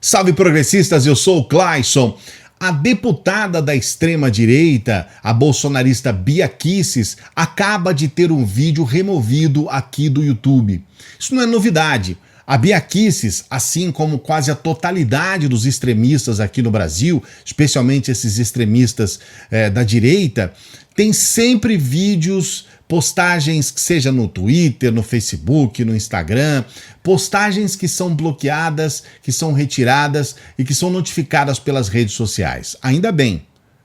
Salve progressistas, eu sou o Clayson. A deputada da extrema-direita, a bolsonarista Bia Kicis, acaba de ter um vídeo removido aqui do YouTube. Isso não é novidade. A Bia Kicis, assim como quase a totalidade dos extremistas aqui no Brasil, especialmente esses extremistas da direita, tem sempre vídeos, postagens, que seja no Twitter, no Facebook, no Instagram, postagens que são bloqueadas, que são retiradas e que são notificadas pelas redes sociais. Ainda bem,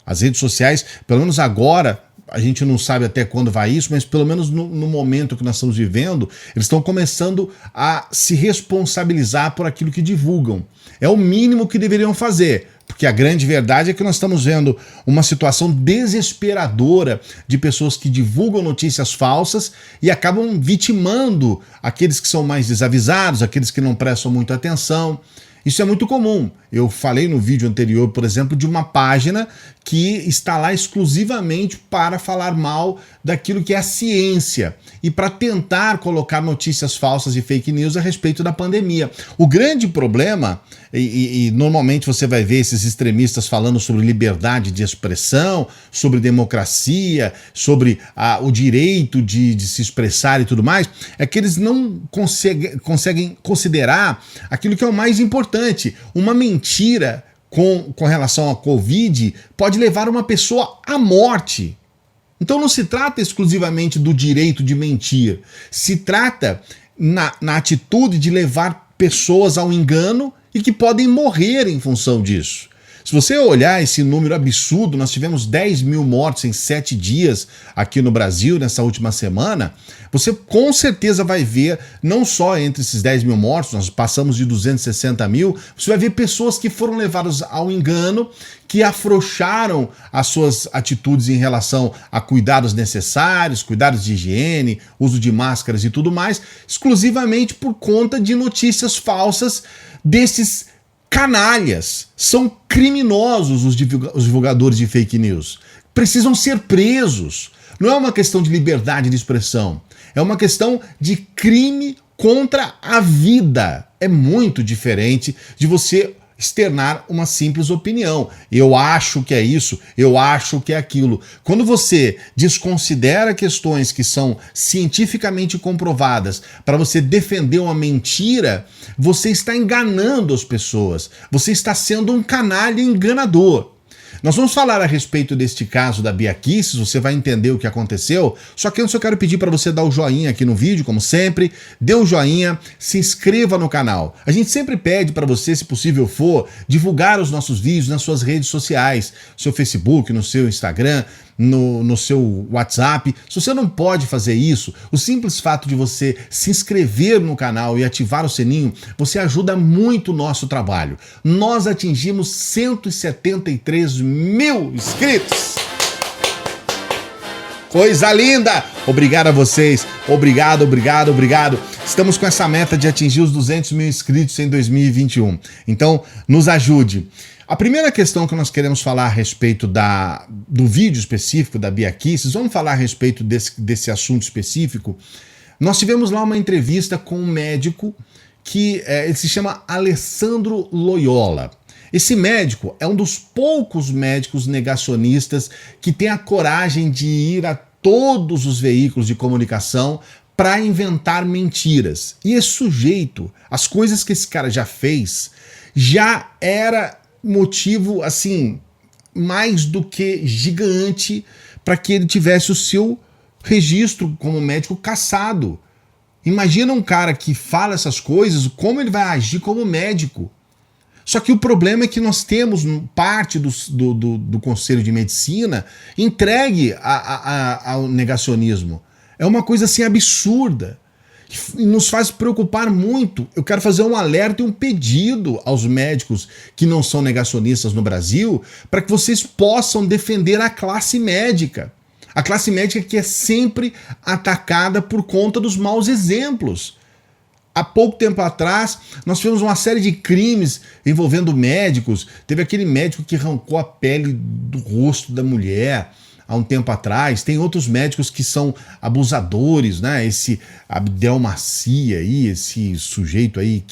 as redes sociais, pelo menos agora, a gente não sabe até quando vai isso, mas pelo menos no momento que nós estamos vivendo, eles estão começando a se responsabilizar por aquilo que divulgam. É o mínimo que deveriam fazer, porque a grande verdade é que nós estamos vendo uma situação desesperadora de pessoas que divulgam notícias falsas e acabam vitimando aqueles que são mais desavisados, aqueles que não prestam muita atenção. Isso é muito comum. Eu falei no vídeo anterior, por exemplo, de uma página que está lá exclusivamente para falar mal daquilo que é a ciência e para tentar colocar notícias falsas e fake news a respeito da pandemia. O grande problema, e normalmente você vai ver esses extremistas falando sobre liberdade de expressão, sobre democracia, sobre o direito de se expressar e tudo mais, é que eles não conseguem considerar aquilo que é o mais importante. Uma mentira com relação à Covid pode levar uma pessoa à morte. Então não se trata exclusivamente do direito de mentir, se trata na atitude de levar pessoas ao engano e que podem morrer em função disso. Se você olhar esse número absurdo, nós tivemos 10 mil mortes em 7 dias aqui no Brasil nessa última semana, você com certeza vai ver, não só entre esses 10 mil mortos, nós passamos de 260 mil, você vai ver pessoas que foram levadas ao engano, que afrouxaram as suas atitudes em relação a cuidados necessários, cuidados de higiene, uso de máscaras e tudo mais, exclusivamente por conta de notícias falsas desses canalhas. São criminosos os divulgadores de fake news. Precisam ser presos. Não é uma questão de liberdade de expressão. É uma questão de crime contra a vida. É muito diferente de você externar uma simples opinião. Eu acho que é isso, eu acho que é aquilo. Quando você desconsidera questões que são cientificamente comprovadas para você defender uma mentira, você está enganando as pessoas. Você está sendo um canalha enganador. Nós vamos falar a respeito deste caso da Bia Kicis, você vai entender o que aconteceu, só que antes eu quero pedir para você dar o joinha aqui no vídeo, como sempre, dê o joinha, se inscreva no canal. A gente sempre pede para você, se possível for, divulgar os nossos vídeos nas suas redes sociais, no seu Facebook, no seu Instagram, no seu WhatsApp. Se você não pode fazer isso, o simples fato de você se inscrever no canal e ativar o sininho, você ajuda muito o nosso trabalho. Nós atingimos 173 mil inscritos. Coisa linda! Obrigado a vocês, obrigado. Estamos com essa meta de atingir os 200 mil inscritos em 2021. Então, nos ajude. A primeira questão que nós queremos falar a respeito do vídeo específico da Bia Kicis, vamos falar a respeito desse assunto específico. Nós tivemos lá uma entrevista com um médico que ele se chama Alessandro Loyola. Esse médico é um dos poucos médicos negacionistas que tem a coragem de ir a todos os veículos de comunicação para inventar mentiras. E esse sujeito, as coisas que esse cara já fez, já era motivo, assim, mais do que gigante para que ele tivesse o seu registro como médico cassado. Imagina um cara que fala essas coisas, como ele vai agir como médico. Só que o problema é que nós temos parte do Conselho de Medicina entregue ao negacionismo. É uma coisa assim absurda. E nos faz preocupar muito. Eu quero fazer um alerta e um pedido aos médicos que não são negacionistas no Brasil para que vocês possam defender a classe médica. A classe médica que é sempre atacada por conta dos maus exemplos. Há pouco tempo atrás, nós tivemos uma série de crimes envolvendo médicos. Teve aquele médico que arrancou a pele do rosto da mulher. há um tempo atrás, tem outros médicos que são abusadores, né? Esse Abdel Macia aí, esse sujeito aí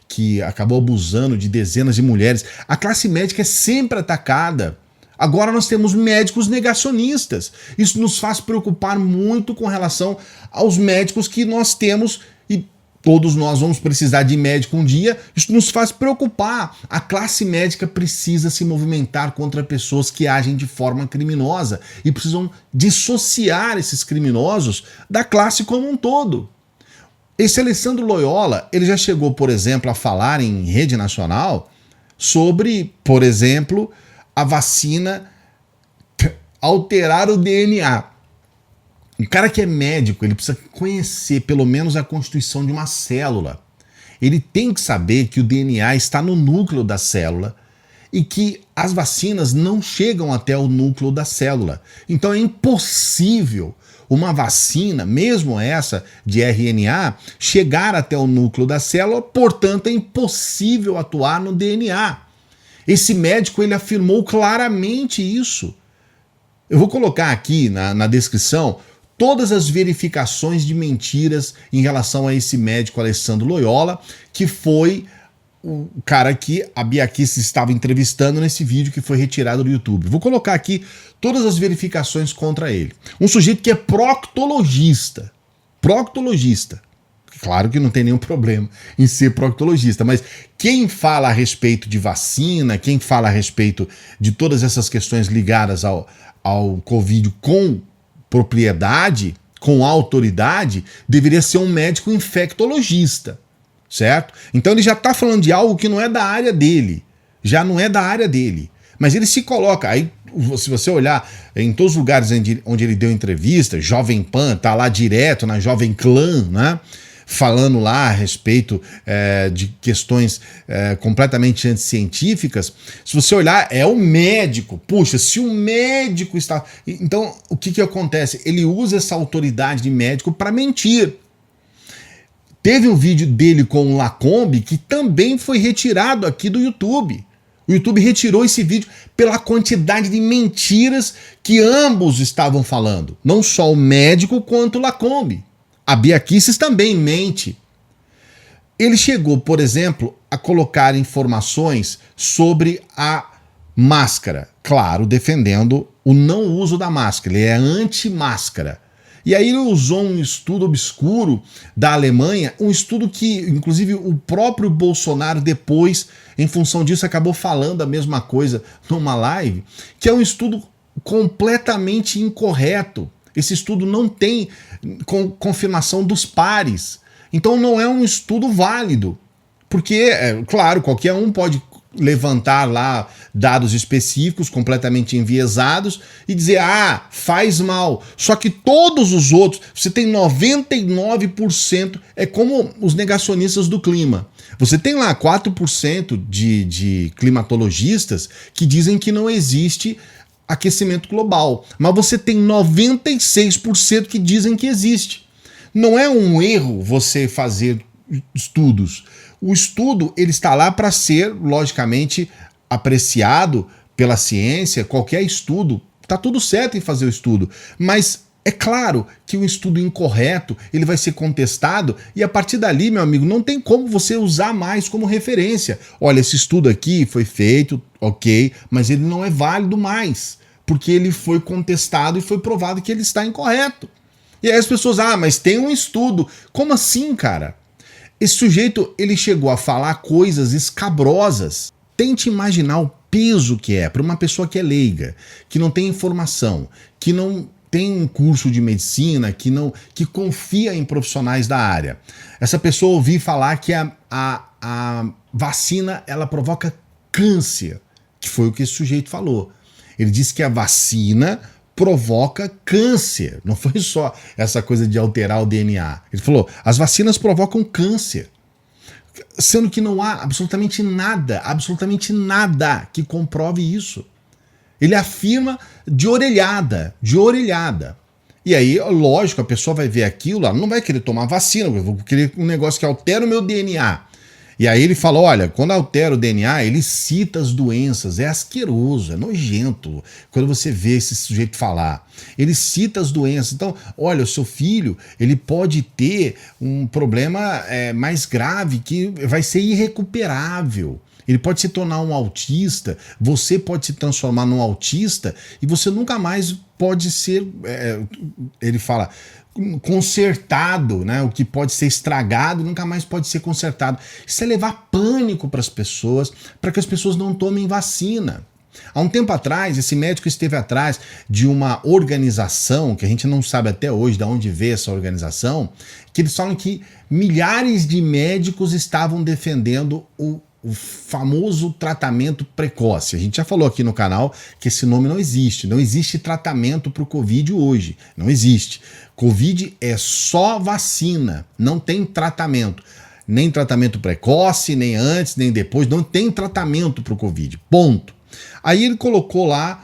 que acabou abusando de dezenas de mulheres. A classe médica é sempre atacada. Agora nós temos médicos negacionistas. Isso nos faz preocupar muito com relação aos médicos que nós temos, e todos nós vamos precisar de médico um dia. Isso nos faz preocupar. A classe médica precisa se movimentar contra pessoas que agem de forma criminosa e precisam dissociar esses criminosos da classe como um todo. Esse Alessandro Loyola, ele já chegou, por exemplo, a falar em rede nacional sobre, por exemplo, a vacina alterar o DNA. Um cara que é médico, ele precisa conhecer pelo menos a constituição de uma célula. Ele tem que saber que o DNA está no núcleo da célula e que as vacinas não chegam até o núcleo da célula. Então é impossível uma vacina, mesmo essa de RNA, chegar até o núcleo da célula, portanto é impossível atuar no DNA. Esse médico, ele afirmou claramente isso. Eu vou colocar aqui na descrição todas as verificações de mentiras em relação a esse médico Alessandro Loyola, que foi o cara que a Bia Kicis estava entrevistando nesse vídeo que foi retirado do YouTube. Vou colocar aqui todas as verificações contra ele. Um sujeito que é proctologista. Proctologista. Claro que não tem nenhum problema em ser proctologista, mas quem fala a respeito de vacina, quem fala a respeito de todas essas questões ligadas ao Covid com propriedade, com autoridade, deveria ser um médico infectologista, certo? Então ele já está falando de algo que não é da área dele, já não é da área dele, mas ele se coloca, aí se você olhar em todos os lugares onde ele deu entrevista, Jovem Pan, tá lá direto na Jovem Clã, né? Falando lá a respeito de questões completamente anticientíficas, se você olhar, é o médico. Puxa, se o médico está... Então, o que acontece? Ele usa essa autoridade de médico para mentir. Teve um vídeo dele com o Lacombe que também foi retirado aqui do YouTube. O YouTube retirou esse vídeo pela quantidade de mentiras que ambos estavam falando. Não só o médico quanto o Lacombe. A Bia Kicis também mente. Ele chegou, por exemplo, a colocar informações sobre a máscara. Claro, defendendo o não uso da máscara. Ele é anti-máscara. E aí ele usou um estudo obscuro da Alemanha, um estudo que, inclusive, o próprio Bolsonaro depois, em função disso, acabou falando a mesma coisa numa live, que é um estudo completamente incorreto. Esse estudo não tem confirmação dos pares. Então não é um estudo válido. Porque, claro, qualquer um pode levantar lá dados específicos, completamente enviesados, e dizer, faz mal. Só que todos os outros, você tem 99%, é como os negacionistas do clima. Você tem lá 4% de climatologistas que dizem que não existe aquecimento global, mas você tem 96% que dizem que existe. Não é um erro você fazer estudos. O estudo, ele está lá para ser, logicamente, apreciado pela ciência. Qualquer estudo, está tudo certo em fazer o estudo, mas é claro que um estudo incorreto, ele vai ser contestado e a partir dali, meu amigo, não tem como você usar mais como referência. Olha, esse estudo aqui foi feito, ok, mas ele não é válido mais, porque ele foi contestado e foi provado que ele está incorreto. E aí as pessoas, mas tem um estudo. Como assim, cara? Esse sujeito, ele chegou a falar coisas escabrosas. Tente imaginar o peso que é para uma pessoa que é leiga, que não tem informação, que não tem um curso de medicina, que confia em profissionais da área. Essa pessoa ouvir falar que a vacina, ela provoca câncer, que foi o que esse sujeito falou. Ele disse que a vacina provoca câncer. Não foi só essa coisa de alterar o DNA. Ele falou, as vacinas provocam câncer. Sendo que não há absolutamente nada que comprove isso. Ele afirma de orelhada. E aí, lógico, a pessoa vai ver aquilo, ela não vai querer tomar vacina, eu vou querer um negócio que altera o meu DNA. E aí ele fala, olha, quando altera o DNA, ele cita as doenças, é asqueroso, é nojento quando você vê esse sujeito falar. Ele cita as doenças, então, olha, o seu filho, ele pode ter um problema mais grave, que vai ser irrecuperável. Ele pode se tornar um autista, você pode se transformar num autista e você nunca mais pode ser, ele fala, consertado, né? O que pode ser estragado nunca mais pode ser consertado. Isso é levar pânico para as pessoas, para que as pessoas não tomem vacina. Há um tempo atrás, esse médico esteve atrás de uma organização, que a gente não sabe até hoje de onde veio essa organização, que eles falam que milhares de médicos estavam defendendo o famoso tratamento precoce. A gente já falou aqui no canal que esse nome não existe. Não existe tratamento para o Covid hoje. Não existe. Covid é só vacina. Não tem tratamento. Nem tratamento precoce, nem antes, nem depois. Não tem tratamento para o Covid. Ponto. Aí ele colocou lá,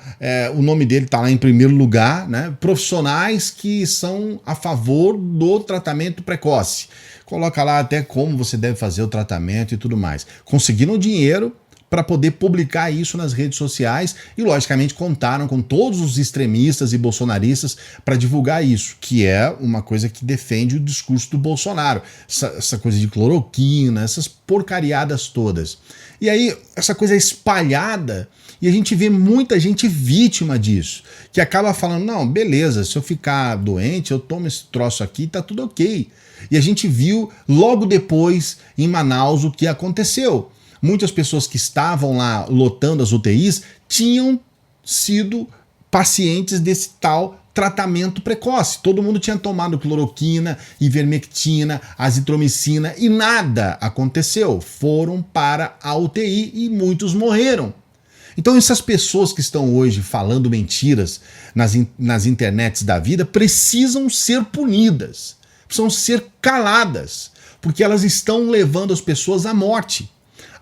o nome dele está lá em primeiro lugar, né? Profissionais que são a favor do tratamento precoce. Coloca lá até como você deve fazer o tratamento e tudo mais. Conseguiram dinheiro para poder publicar isso nas redes sociais e, logicamente, contaram com todos os extremistas e bolsonaristas para divulgar isso, que é uma coisa que defende o discurso do Bolsonaro. Essa coisa de cloroquina, essas porcariadas todas. E aí, essa coisa é espalhada e a gente vê muita gente vítima disso, que acaba falando, não, beleza, se eu ficar doente, eu tomo esse troço aqui, tá tudo ok. E a gente viu logo depois em Manaus o que aconteceu. Muitas pessoas que estavam lá lotando as UTIs tinham sido pacientes desse tal tratamento precoce. Todo mundo tinha tomado cloroquina, ivermectina, azitromicina e nada aconteceu. Foram para a UTI e muitos morreram. Então essas pessoas que estão hoje falando mentiras nas internets da vida precisam ser punidas, precisam ser caladas, porque elas estão levando as pessoas à morte.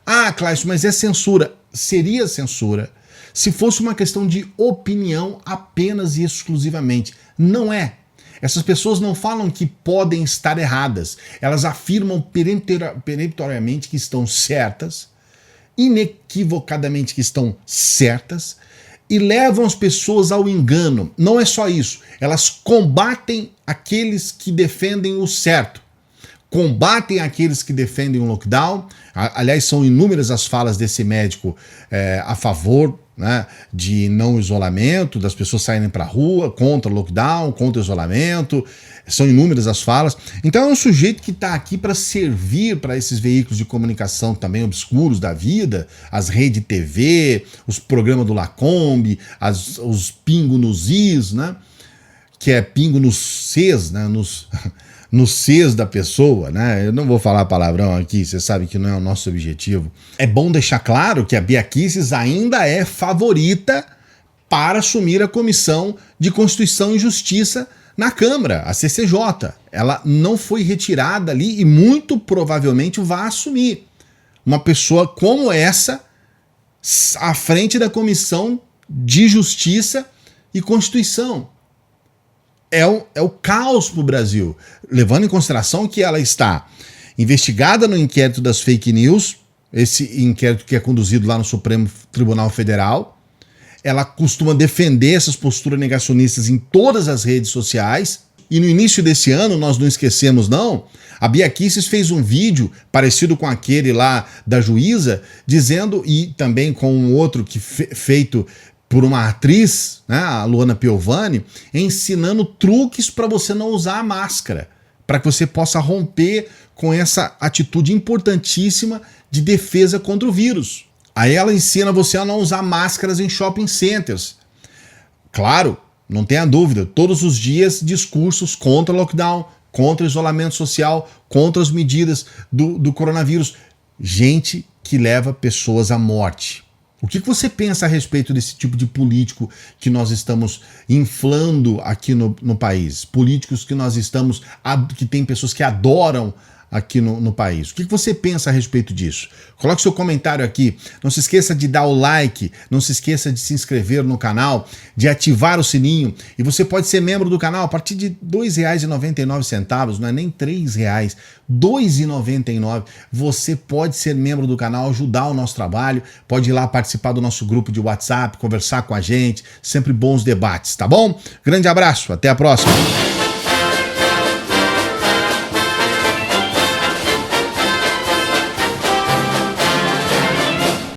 Ah, Cláudio, mas é censura. Seria censura se fosse uma questão de opinião apenas e exclusivamente. Não é. Essas pessoas não falam que podem estar erradas. Elas afirmam peremptoriamente que estão certas, inequivocadamente que estão certas, e levam as pessoas ao engano. Não é só isso. Elas combatem aqueles que defendem o certo. Combatem aqueles que defendem o lockdown. Aliás, são inúmeras as falas desse médico a favor, né, de não isolamento, das pessoas saírem para a rua, contra o lockdown, contra o isolamento. São inúmeras as falas. Então é um sujeito que está aqui para servir para esses veículos de comunicação também obscuros da vida, as redes TV, os programas do Lacombe, os pingo nos is, né, que é pingo nos Cs, né, no Cs da pessoa, né? Eu não vou falar palavrão aqui, você sabe que não é o nosso objetivo. É bom deixar claro que a Bia Kicis ainda é favorita para assumir a Comissão de Constituição e Justiça na Câmara, a CCJ. Ela não foi retirada ali e muito provavelmente vai assumir. Uma pessoa como essa à frente da Comissão de Justiça e Constituição. É o caos para o Brasil, levando em consideração que ela está investigada no inquérito das fake news, esse inquérito que é conduzido lá no Supremo Tribunal Federal. Ela costuma defender essas posturas negacionistas em todas as redes sociais. E no início desse ano, nós não esquecemos não, a Bia Kicis fez um vídeo parecido com aquele lá da juíza, dizendo, e também com um outro que feito por uma atriz, né, a Luana Piovani, ensinando truques para você não usar a máscara, para que você possa romper com essa atitude importantíssima de defesa contra o vírus. Aí ela ensina você a não usar máscaras em shopping centers. Claro, não tenha dúvida, todos os dias discursos contra o lockdown, contra o isolamento social, contra as medidas do coronavírus. Gente que leva pessoas à morte. O que você pensa a respeito desse tipo de político que nós estamos inflando aqui no país? Políticos que nós estamos, que tem pessoas que adoram aqui no país. O que você pensa a respeito disso? Coloque seu comentário aqui. Não se esqueça de dar o like, não se esqueça de se inscrever no canal, de ativar o sininho. E você pode ser membro do canal a partir de R$ 2,99, não é nem R$ 3, R$ 2,99. Você pode ser membro do canal, ajudar o nosso trabalho, pode ir lá participar do nosso grupo de WhatsApp, conversar com a gente, sempre bons debates, tá bom? Grande abraço, até a próxima.